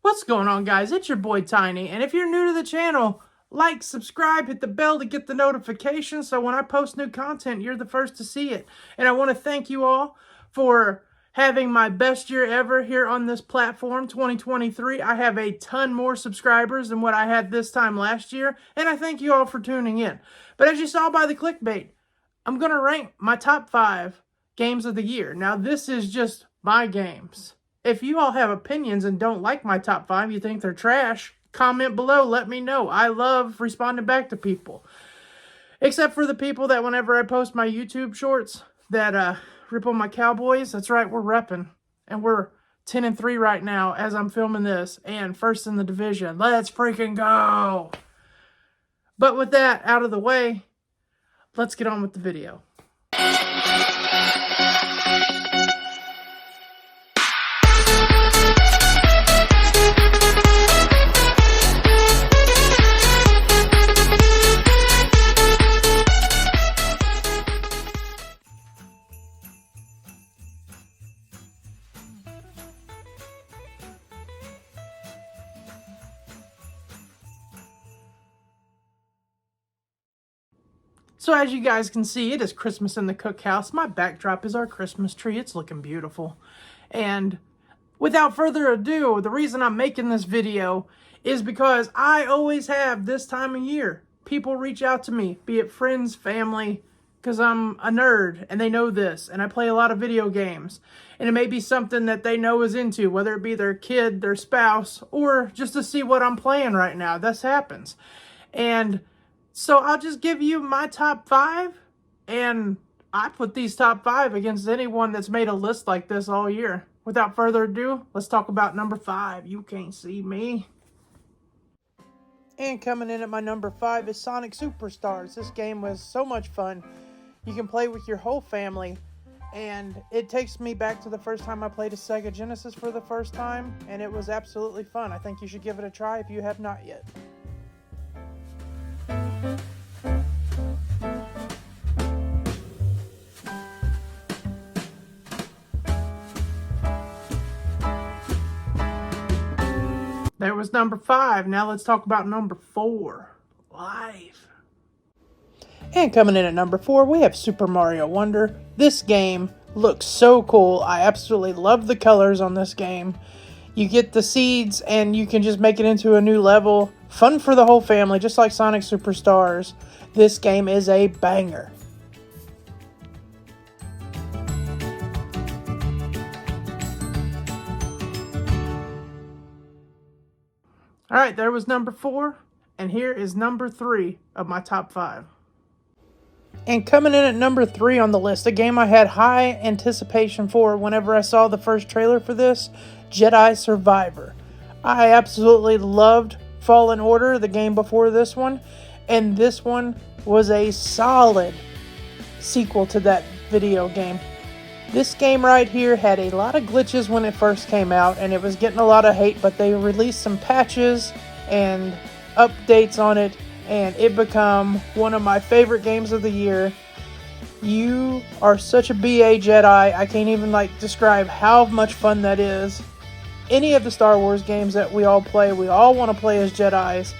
What's going on, guys? It's your boy Tiny, and if you're new to the channel, like, subscribe, hit the bell to get the notifications so when I post new content, you're the first to see it. And I want to thank you all for having my best year ever here on this platform, 2023. I have a ton more subscribers than what I had this time last year, and I thank you all for tuning in. But as you saw by the clickbait, I'm going to rank my top 5 games of the year. Now, this is just my games. If you all have opinions and don't like my top 5, you think they're trash, comment below, let me know. I love responding back to people. Except for the people that whenever I post my YouTube shorts that rip on my Cowboys, that's right, we're repping. And we're 10-3 right now as I'm filming this, and first in the division. Let's freaking go! But with that out of the way, let's get on with the video. So as you guys can see, it is Christmas in the cookhouse. My backdrop is our Christmas tree. It's looking beautiful. And without further ado, the reason I'm making this video is because I always have this time of year. People reach out to me, be it friends, family, because I'm a nerd and they know this. And I play a lot of video games. And it may be something that they know is into, whether it be their kid, their spouse, or just to see what I'm playing right now. This happens. And so I'll just give you my top 5, and I put these top 5 against anyone that's made a list like this all year. Without further ado, let's talk about number 5. You can't see me. And coming in at my number 5 is Sonic Superstars. This game was so much fun. You can play with your whole family, and it takes me back to the first time I played a Sega Genesis for the first time, and it was absolutely fun. I think you should give it a try if you have not yet. There was number 5. Now let's talk about number 4. Life. And coming in at number 4, we have Super Mario Wonder. This game looks so cool. I absolutely love the colors on this game. You get the seeds and you can just make it into a new level. Fun for the whole family, just like Sonic Superstars. This game is a banger. Alright, there was number 4, and here is number 3 of my top 5. And coming in at number 3 on the list, a game I had high anticipation for whenever I saw the first trailer for this, Jedi Survivor. I absolutely loved Fallen Order, the game before this one, and this one was a solid sequel to that video game. This game right here had a lot of glitches when it first came out, and it was getting a lot of hate, but they released some patches and updates on it, and it became one of my favorite games of the year. You are such a BA Jedi. I can't even describe how much fun that is. Any of the Star Wars games that we all play, we all want to play as Jedis,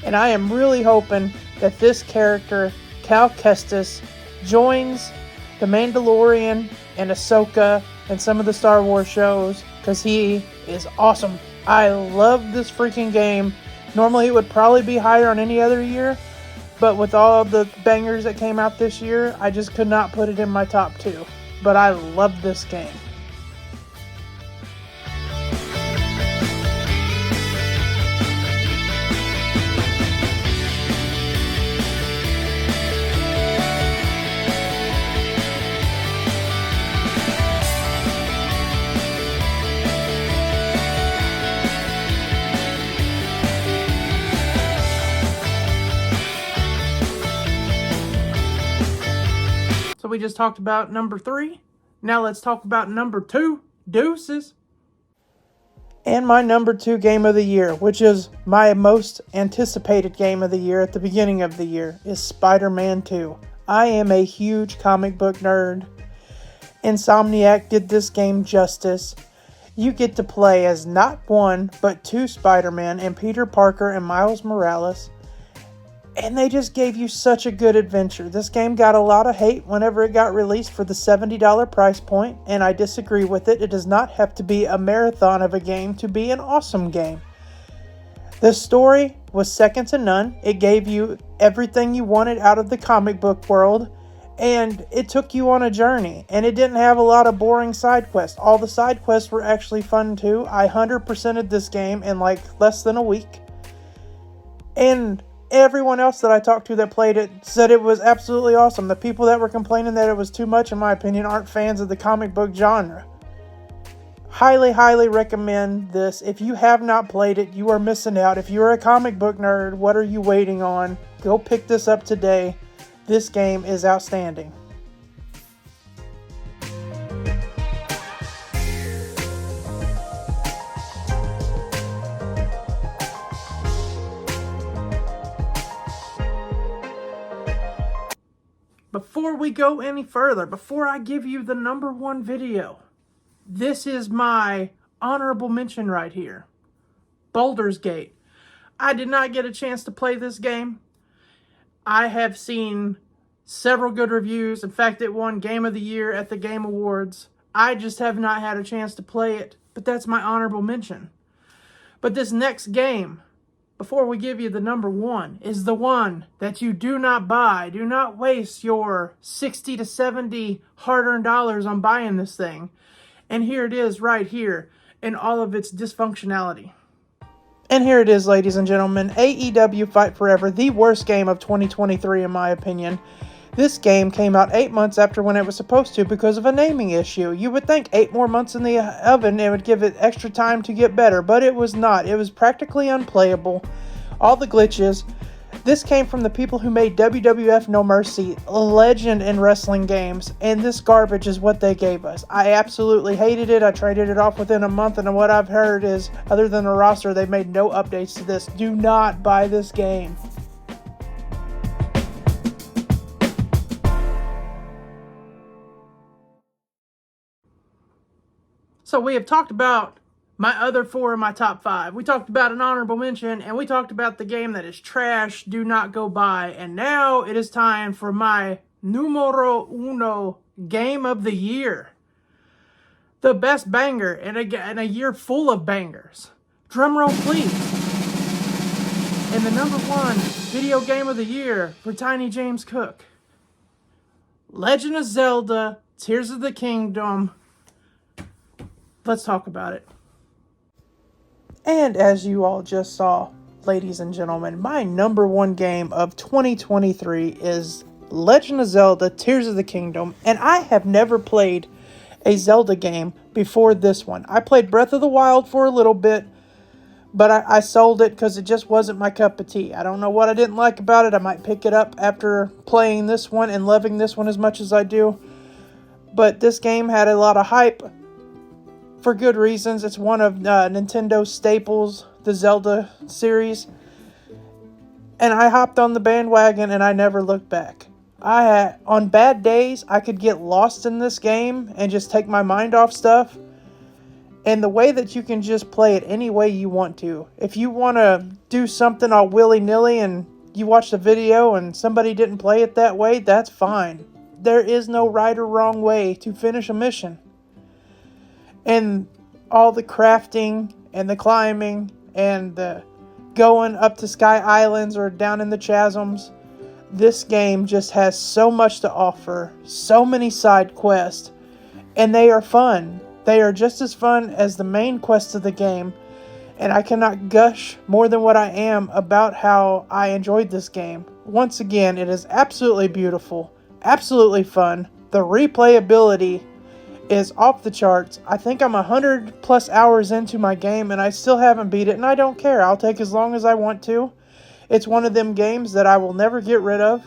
and I am really hoping that this character, Cal Kestis, joins The Mandalorian and Ahsoka and some of the Star Wars shows, because he is awesome. I love this freaking game. Normally it would probably be higher on any other year, but with all the bangers that came out this year, I just could not put it in my top 2. But I love this game. So we just talked about number 3. Now let's talk about number 2, Deuces. And my number 2 game of the year, which is my most anticipated game of the year at the beginning of the year, is Spider-Man 2. I am a huge comic book nerd. Insomniac did this game justice. You get to play as not one, but two Spider-Man and Peter Parker and Miles Morales. And they just gave you such a good adventure. This game got a lot of hate whenever it got released for the $70 price point, and I disagree with it. It does not have to be a marathon of a game to be an awesome game. The story was second to none. It gave you everything you wanted out of the comic book world, and it took you on a journey. And it didn't have a lot of boring side quests. All the side quests were actually fun too. I 100%ed this game in like less than a week. And everyone else that I talked to that played it said it was absolutely awesome. The people that were complaining that it was too much, in my opinion, aren't fans of the comic book genre. Highly, highly recommend this. If you have not played it, you are missing out. If you're a comic book nerd, what are you waiting on? Go pick this up today. This game is outstanding. Before we go any further, before I give you the number one video, this is my honorable mention right here. Baldur's Gate. I did not get a chance to play this game. I have seen several good reviews. In fact, it won Game of the Year at the Game Awards. I just have not had a chance to play it, but that's my honorable mention. But this next game, before we give you the number one, is the one that you do not buy. Do not waste your $60 to $70 hard-earned dollars on buying this thing. And here it is right here in all of its dysfunctionality. And here it is, ladies and gentlemen. AEW Fight Forever, the worst game of 2023 in my opinion. This game came out 8 months after when it was supposed to because of a naming issue. You would think 8 more months in the oven, it would give it extra time to get better, but it was not. It was practically unplayable. All the glitches. This came from the people who made WWF No Mercy, a legend in wrestling games, and this garbage is what they gave us. I absolutely hated it. I traded it off within a month, and what I've heard is, other than the roster, they've made no updates to this. Do not buy this game. So we have talked about my other four in my top five. We talked about an honorable mention, and we talked about the game that is trash, do not go buy. And now it is time for my numero uno game of the year. The best banger in a year full of bangers. Drumroll, please. And the number one video game of the year for Tiny James Cook. Legend of Zelda, Tears of the Kingdom. Let's talk about it. And as you all just saw, ladies and gentlemen, my number one game of 2023 is Legend of Zelda Tears of the Kingdom. And I have never played a Zelda game before this one. I played Breath of the Wild for a little bit, but I sold it because it just wasn't my cup of tea. I don't know what I didn't like about it. I might pick it up after playing this one and loving this one as much as I do. But this game had a lot of hype. For good reasons. It's one of Nintendo's staples, the Zelda series. And I hopped on the bandwagon and I never looked back. On bad days, I could get lost in this game and just take my mind off stuff. And the way that you can just play it any way you want to. If you want to do something all willy-nilly and you watch the video and somebody didn't play it that way, that's fine. There is no right or wrong way to finish a mission. And all the crafting and the climbing and the going up to Sky Islands or down in the chasms. This game just has so much to offer. So many side quests. And they are fun. They are just as fun as the main quests of the game. And I cannot gush more than what I am about how I enjoyed this game. Once again, it is absolutely beautiful. Absolutely fun. The replayability is off the charts. I think I'm 100 plus hours into my game and I still haven't beat it, and I don't care. I'll take as long as I want to. It's one of them games that I will never get rid of,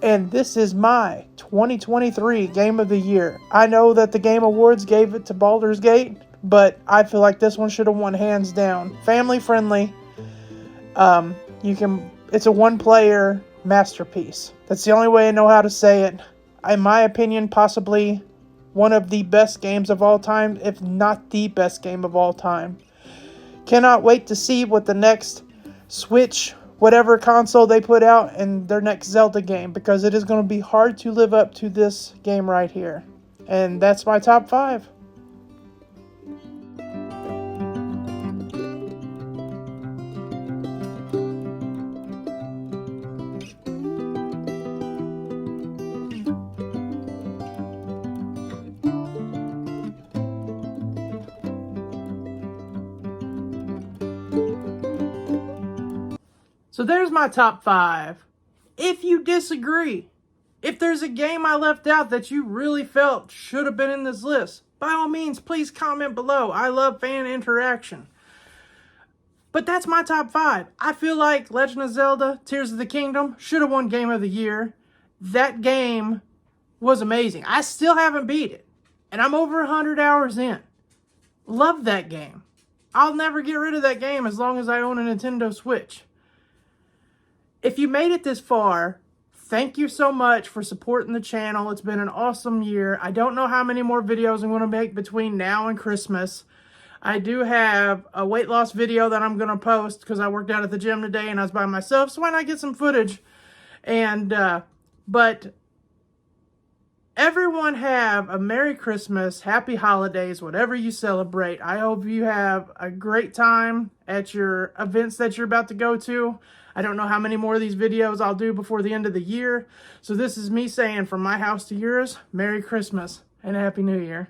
and this is my 2023 game of the year. I know that the Game Awards gave it to Baldur's Gate, but I feel like this one should have won hands down. Family friendly. It's a one-player masterpiece. That's the only way I know how to say it. In my opinion, possibly one of the best games of all time, if not the best game of all time. Cannot wait to see what the next Switch, whatever console they put out, and their next Zelda game, because it is going to be hard to live up to this game right here. And that's my top 5. So there's my top 5. If you disagree, if there's a game I left out that you really felt should have been in this list, by all means, please comment below. I love fan interaction. But that's my top 5. I feel like Legend of Zelda Tears of the Kingdom should have won Game of the Year. That game was amazing. I still haven't beat it, and I'm over 100 hours in. Love that game. I'll never get rid of that game as long as I own a Nintendo Switch. If you made it this far, thank you so much for supporting the channel. It's been an awesome year. I don't know how many more videos I'm going to make between now and Christmas. I do have a weight loss video that I'm going to post because I worked out at the gym today and I was by myself, so why not get some footage? But everyone have a Merry Christmas, Happy Holidays, whatever you celebrate. I hope you have a great time at your events that you're about to go to. I don't know how many more of these videos I'll do before the end of the year. So this is me saying, from my house to yours, Merry Christmas and Happy New Year.